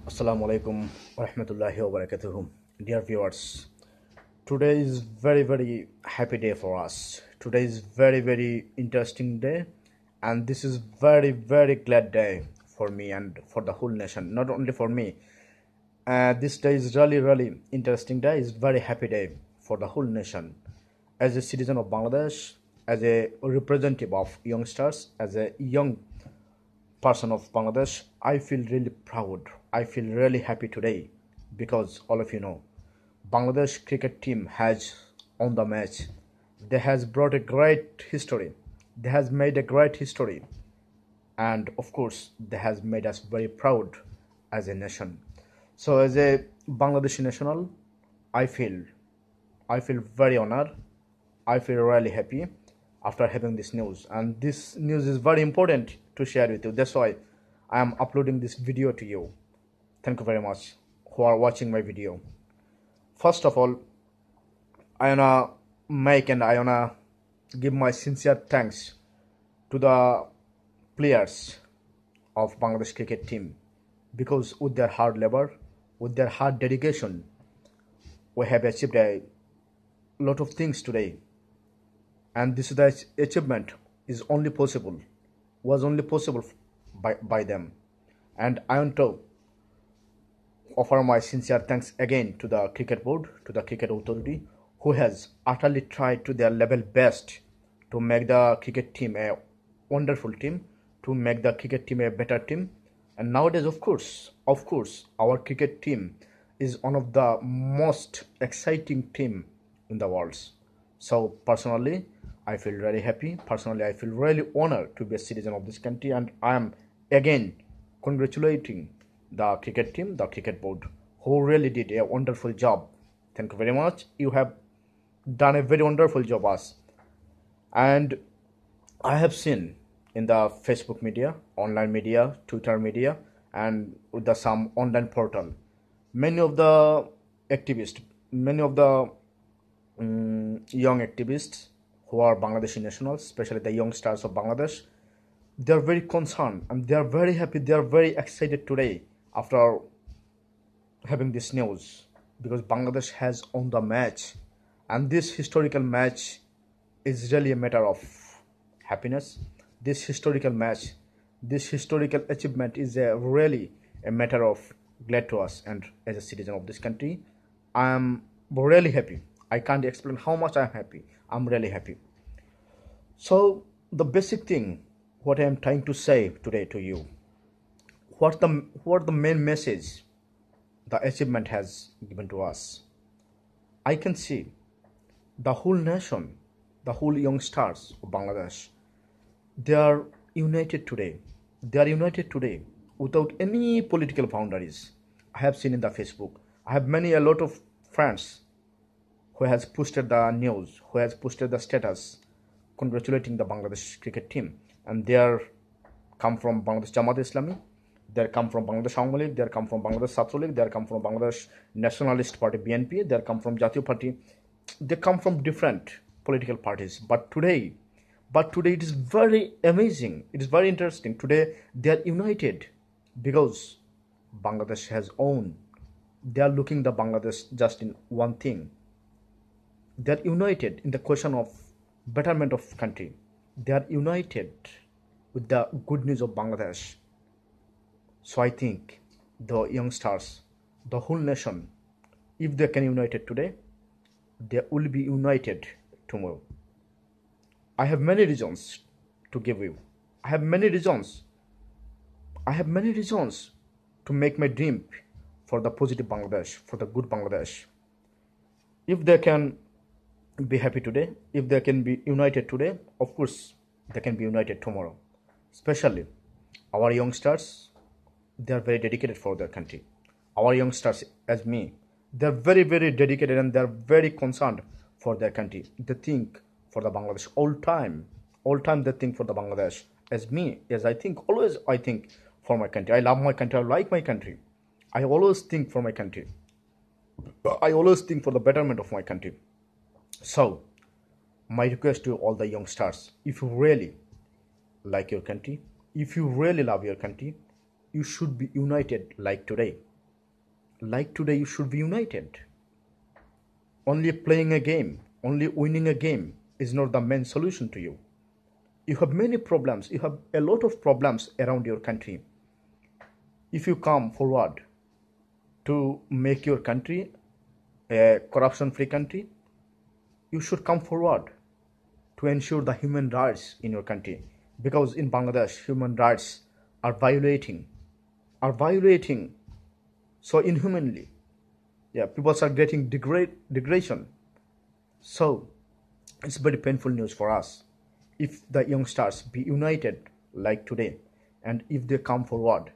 Assalamu alaikum warahmatullahi wabarakatuh. Dear viewers, today is very happy day for us. Today is very interesting day, and this is very glad day for me and for the whole nation. Not only for me. This day is really interesting day. It's very happy day for the whole nation. As a citizen of Bangladesh, as a representative of youngsters, as a young person of Bangladesh, I feel really proud. I feel really happy today because all of you know Bangladesh cricket team has won the match. They has brought a great history. They has made a great history, and of course they has made us very proud as a nation. So as a Bangladeshi national, I feel I feel very honored. I feel really happy after having this news, and this news is very important to share with you. That's why I am uploading this video to you. Thank you very much who are watching my video. First of all, I wanna give my sincere thanks to the players of Bangladesh cricket team, because with their hard labor, with their hard dedication, we have achieved a lot of things today. And this achievement is only possible, was only possible by them. And I want to offer my sincere thanks again to the cricket board, to the cricket authority, who has utterly tried to their level best to make the cricket team a wonderful team, to make the cricket team a better team. And nowadays, of course, our cricket team is one of the most exciting team in the world. So personally, I feel really happy. Personally, I feel really honored to be a citizen of this country, and I am again congratulating the cricket team, the cricket board, who really did a wonderful job. Thank you very much. You have done a very wonderful job, us. And I have seen in the Facebook media, online media, Twitter media, and with the some online portal, many of the activists, many of the young activists who are Bangladeshi nationals, especially the youngsters of Bangladesh, they are very concerned and they are very happy, they are very excited today after having this news, because Bangladesh has won the match, and this historical match is really a matter of happiness. This historical match, this historical achievement is really a matter of glad to us, and as a citizen of this country, I am really happy. I can't explain how much I'm happy. I'm really happy. So the basic thing, what I am trying to say today to you, what the main message the achievement has given to us. I can see the whole nation, the whole youngsters of Bangladesh, they are united today. They are united today without any political boundaries. I have seen in the Facebook. I have a lot of friends who has posted the news, who has posted the status congratulating the Bangladesh cricket team. And they are come from Bangladesh Jamaat Islami, they come from Bangladesh Awami League, they come from Bangladesh Chhatro League, they come from Bangladesh Nationalist Party BNP, they come from Jatiyo Party. They come from different political parties. But today it is very amazing. It is very interesting. Today they are united because Bangladesh has won. They are looking the Bangladesh just in one thing. They are united in the question of betterment of country. They are united with the good news of Bangladesh. So I think the youngsters, the whole nation, if they can unite it today, they will be united tomorrow. I have many reasons to give you. I have many reasons to make my dream for the positive Bangladesh, for the good Bangladesh. If they can be happy today, if they can be united today, of course they can be united tomorrow. Especially our youngsters, they are very dedicated for their country. Our youngsters, as me, they are very dedicated, and they are very concerned for their country. They think for the Bangladesh all time they think for the Bangladesh. As me, as I think, always I think for my country. I love my country, I like my country. I always think for my country. I always think for the betterment of my country. So my request to all the youngsters, if you really like your country, if you really love your country, you should be united like today. like today, you should be united. Only playing a game, only winning a game is not the main solution to you. You have many problems. You have a lot of problems around your country. If you come forward to make your country a corruption-free country, you should come forward to ensure the human rights in your country. Because in Bangladesh, human rights are violating so inhumanly. Yeah, people are getting degradation. So it's very painful news for us. If the youngsters be united like today, and if they come forward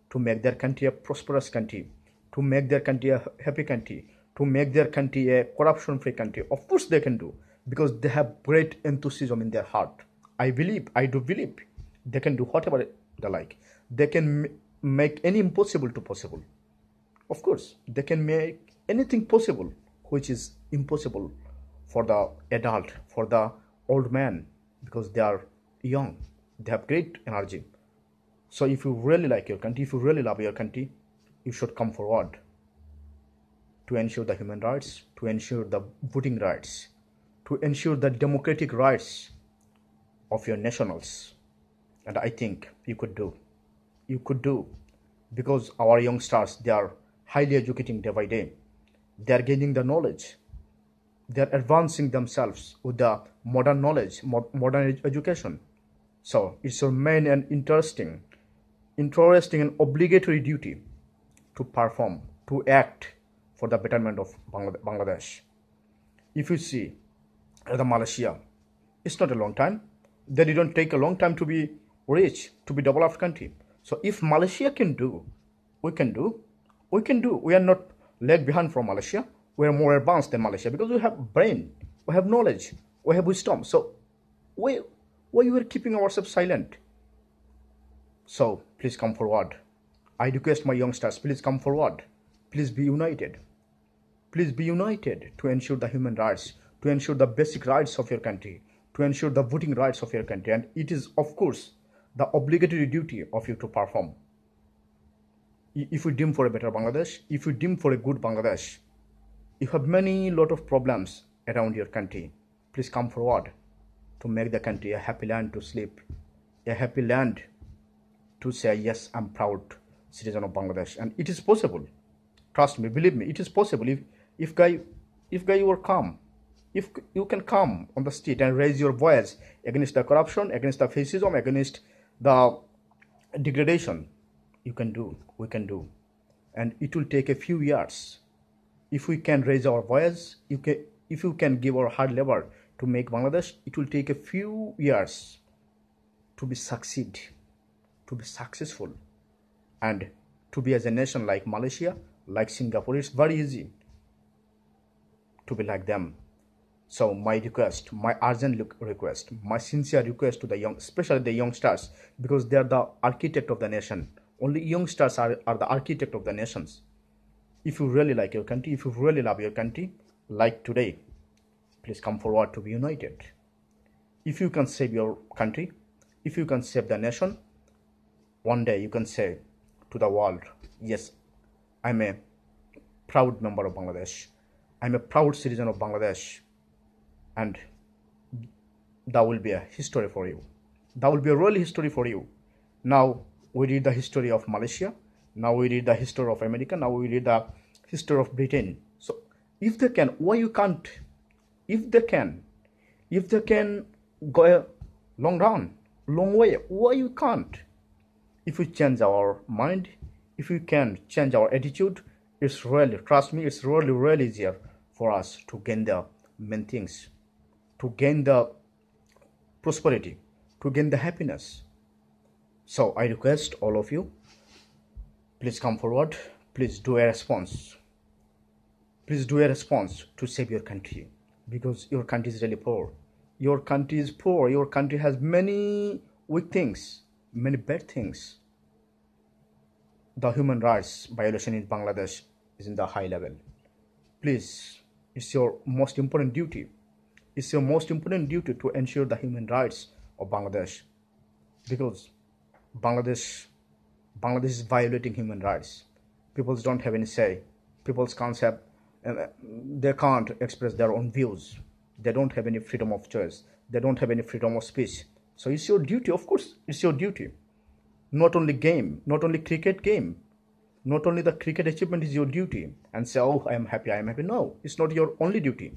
to make their country a prosperous country, to make their country a happy country, to make their country a corruption-free country, of course they can do, because they have great enthusiasm in their heart. I do believe they can do whatever they like. They can make any impossible to possible. Of course, they can make anything possible which is impossible for the adult, for the old man, because they are young. They have great energy. So if you really like your country, if you really love your country, you should come forward to ensure the human rights, to ensure the voting rights, to ensure the democratic rights of your nationals. And I think you could do. You could do, because our youngsters, they are highly educating day by day. They are gaining the knowledge. They are advancing themselves with the modern knowledge, modern education. So it's your main and interesting and obligatory duty to perform, to act for the betterment of Bangladesh. If you see the Malaysia, it's not a long time. They didn't take a long time to be rich, to be developed country. So if Malaysia can do, we can do. We can do. We are not lag behind from Malaysia. We are more advanced than Malaysia because we have brain, we have knowledge, we have wisdom. So why you are keeping ourselves silent? So please come forward. I request my youngsters, please come forward. Please be united. Please be united to ensure the human rights, to ensure the basic rights of your country, to ensure the voting rights of your country. And it is, of course, the obligatory duty of you to perform. If you dream for a better Bangladesh, if you dream for a good Bangladesh, you have lot of problems around your country. Please come forward to make the country a happy land to sleep, a happy land to say, yes, I'm proud citizen of Bangladesh. And it is possible. Trust me, believe me, it is possible. If you are calm, if you can come on the street and raise your voice against the corruption, against the fascism, against the degradation, you can do, we can do. And it will take a few years. If we can raise our voice, if you can give our hard labor to make Bangladesh, it will take a few years to be succeed, to be successful, and to be as a nation like Malaysia, like Singapore. It's very easy to be like them. So my request, my urgent request, my sincere request to the young, especially the youngsters, because they are the architect of the nation. Only youngsters are the architect of the nations. If you really like your country, if you really love your country, like today, please come forward to be united. If you can save your country, if you can save the nation, one day you can say to the world, yes, I'm a proud member of Bangladesh. I'm a proud citizen of Bangladesh. And that will be a history for you. That will be a real history for you. Now we read the history of Malaysia. Now we read the history of America. Now we read the history of Britain. So if they can, why you can't? If they can go a long way, why you can't? If we change our mind, if we can change our attitude, it's really, trust me, it's really easier for us to gain the main things, to gain the prosperity, to gain the happiness. So I request all of you, please come forward, please do a response. Please do a response to save your country, because your country is really poor. Your country is poor. Your country has many weak things, many bad things. The human rights violation in Bangladesh is in the high level. Please, it's your most important duty. It's your most important duty to ensure the human rights of Bangladesh, because Bangladesh is violating human rights. People don't have any say. People's can't have, they can't express their own views. They don't have any freedom of choice. They don't have any freedom of speech. So it's your duty, of course, it's your duty. Not only game, not only cricket game, not only the cricket achievement is your duty and say, oh, I am happy, I am happy. No, it's not your only duty.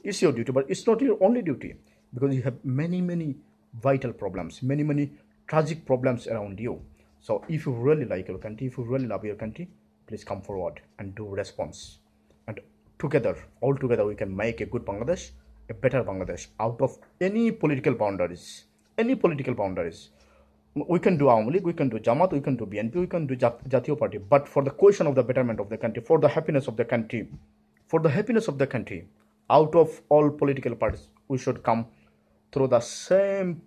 It's your duty, but it's not your only duty, because you have many, many vital problems, many, many tragic problems around you. So if you really like your country, if you really love your country, please come forward and do response. And together, all together, we can make a good Bangladesh, a better Bangladesh, out of any political boundaries. Any political boundaries. We can do Awami League, we can do Jamaat, we can do BNP, we can do Jatiyo Party. But for the question of the betterment of the country, for the happiness of the country, out of all political parties, we should come through the same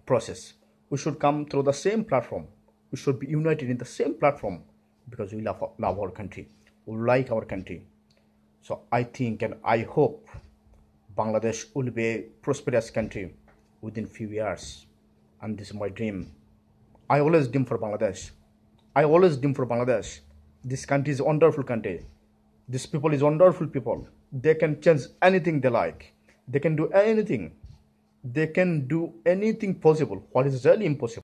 process. We should come through the same platform. We should be united in the same platform, because we love our country. We like our country. So I think and I hope Bangladesh will be a prosperous country within few years. And this is my dream. I always dream for Bangladesh. This country is a wonderful country. This people is wonderful people. They can change anything they like. They can do anything. They can do anything possible. What is really impossible?